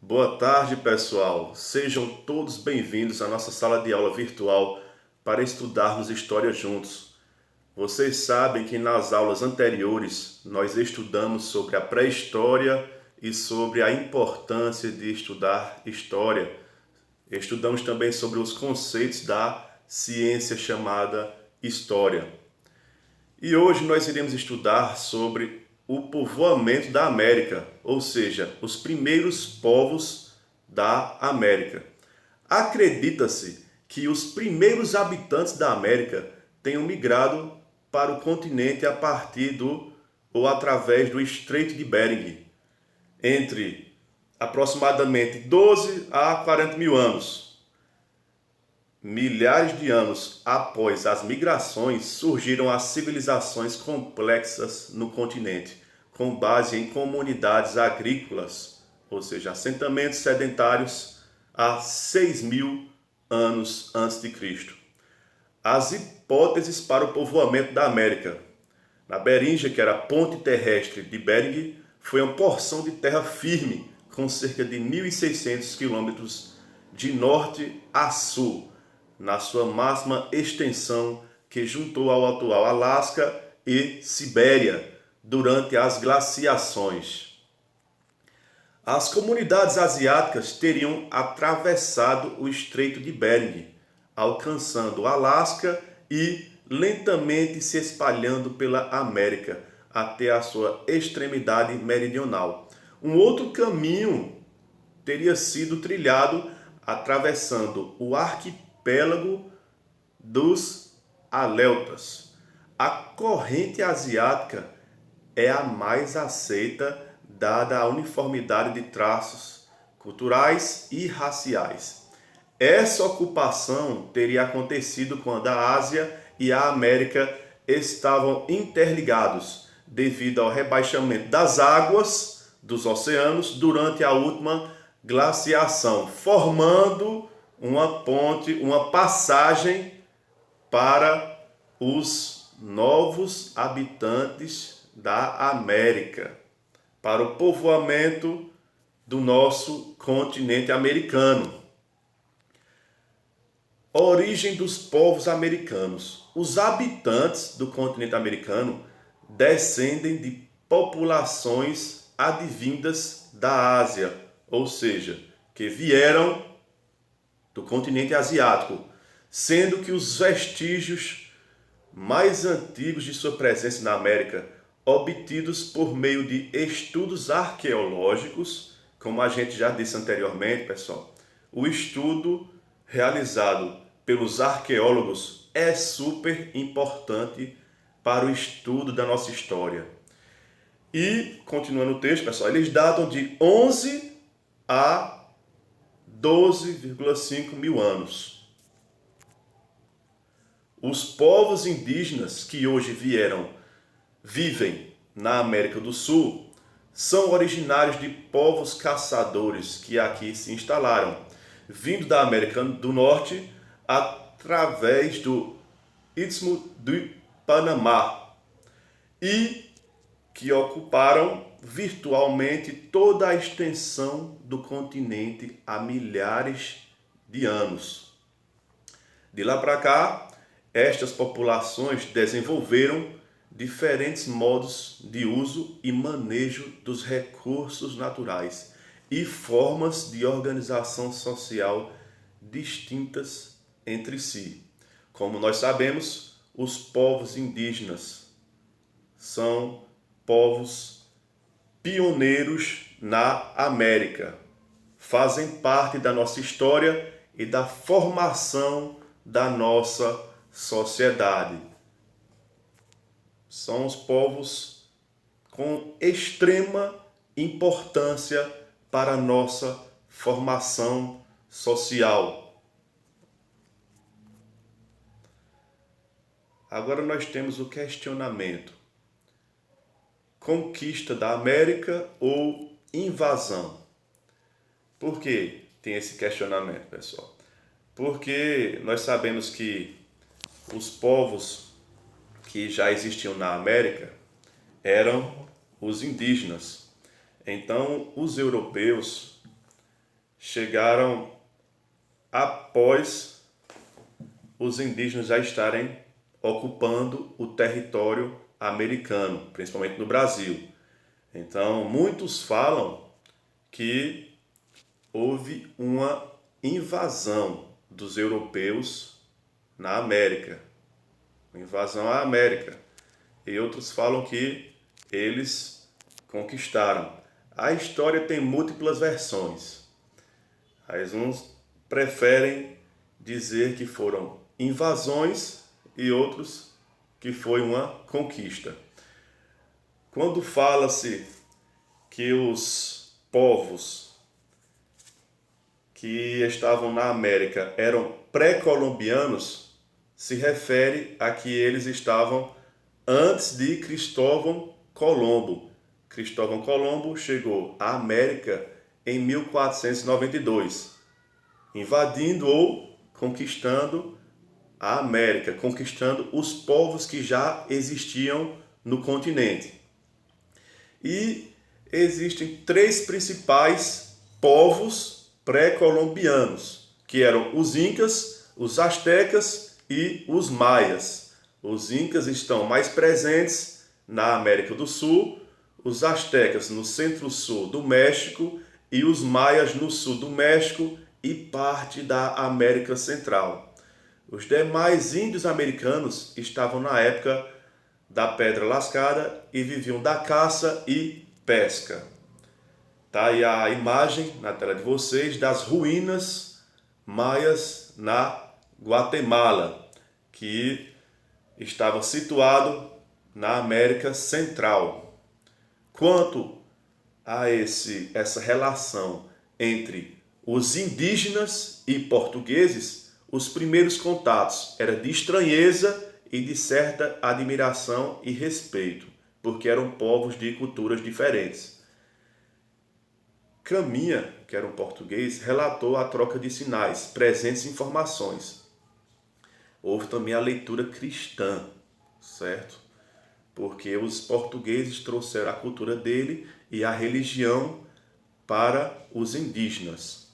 Boa tarde, pessoal. Sejam todos bem-vindos à nossa sala de aula virtual para estudarmos história juntos. Vocês sabem que nas aulas anteriores nós estudamos sobre a pré-história e sobre a importância de estudar história. Estudamos também sobre os conceitos da ciência chamada história. E hoje nós iremos estudar sobre o povoamento da América, ou seja, os primeiros povos da América. Acredita-se que os primeiros habitantes da América tenham migrado para o continente a partir do ou através do Estreito de Bering, entre aproximadamente 12 a 40 mil anos. Milhares de anos após as migrações, surgiram as civilizações complexas no continente, com base em comunidades agrícolas, ou seja, assentamentos sedentários há 6.000 anos antes de Cristo. As hipóteses para o povoamento da América. Na Beringia, que era a ponte terrestre de Bering, foi uma porção de terra firme, com cerca de 1.600 quilômetros de norte a sul, na sua máxima extensão, que juntou ao atual Alasca e Sibéria durante as glaciações. As comunidades asiáticas teriam atravessado o Estreito de Bering, alcançando o Alasca e lentamente se espalhando pela América até a sua extremidade meridional. Um outro caminho teria sido trilhado atravessando o arquipélago dos Aleutas. A corrente asiática é a mais aceita, dada a uniformidade de traços culturais e raciais. Essa ocupação teria acontecido quando a Ásia e a América estavam interligados, devido ao rebaixamento das águas dos oceanos durante a última glaciação, formando uma ponte, uma passagem para os novos habitantes da América, para o povoamento do nosso continente americano. Origem dos povos americanos. Os habitantes do continente americano descendem de populações advindas da Ásia, ou seja, que vieram do continente asiático, sendo que os vestígios mais antigos de sua presença na América, obtidos por meio de estudos arqueológicos, como a gente já disse anteriormente, pessoal, o estudo realizado pelos arqueólogos é super importante para o estudo da nossa história. E, continuando o texto, pessoal, eles datam de 11 a 12,5 mil anos. Os povos indígenas que hoje vivem na América do Sul são originários de povos caçadores que aqui se instalaram, vindo da América do Norte através do Istmo do Panamá, e que ocuparam virtualmente toda a extensão do continente há milhares de anos. De lá para cá, estas populações desenvolveram diferentes modos de uso e manejo dos recursos naturais e formas de organização social distintas entre si. Como nós sabemos, os povos indígenas são povos pioneiros na América, fazem parte da nossa história e da formação da nossa sociedade. São os povos com extrema importância para a nossa formação social. Agora nós temos o questionamento: conquista da América ou invasão? Por que tem esse questionamento, pessoal? Porque nós sabemos que os povos que já existiam na América eram os indígenas. Então, os europeus chegaram após os indígenas já estarem ocupando o território americano, principalmente no Brasil. Então, muitos falam que houve uma invasão dos europeus na América, uma invasão à América. E outros falam que eles conquistaram. A história tem múltiplas versões. Mas uns preferem dizer que foram invasões e outros que foi uma conquista. Quando fala-se que os povos que estavam na América eram pré-colombianos, se refere a que eles estavam antes de Cristóvão Colombo. Cristóvão Colombo chegou à América em 1492, invadindo ou conquistando a América, conquistando os povos que já existiam no continente. E existem três principais povos pré-colombianos, que eram os incas, os astecas e os maias. Os incas estão mais presentes na América do Sul, os astecas no centro-sul do México e os maias no sul do México e parte da América Central. Os demais índios americanos estavam na época da Pedra Lascada e viviam da caça e pesca. Tá aí a imagem na tela de vocês das ruínas maias na Guatemala, que estava situado na América Central. Quanto a essa relação entre os indígenas e portugueses, os primeiros contatos eram de estranheza e de certa admiração e respeito, porque eram povos de culturas diferentes. Caminha, que era um português, relatou a troca de sinais, presentes e informações. Houve também a leitura cristã, certo? Porque os portugueses trouxeram a cultura dele e a religião para os indígenas.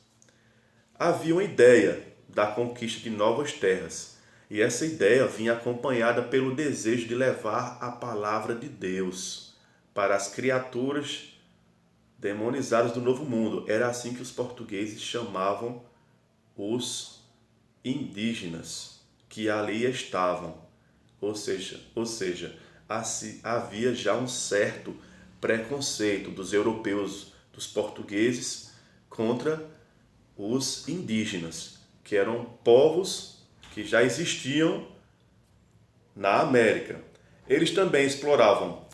Havia uma ideia da conquista de novas terras, e essa ideia vinha acompanhada pelo desejo de levar a palavra de Deus para as criaturas demonizadas do Novo Mundo. Era assim que os portugueses chamavam os indígenas que ali estavam. Ou seja, havia já um certo preconceito dos europeus, dos portugueses, contra os indígenas, que eram povos que já existiam na América. Eles também exploravam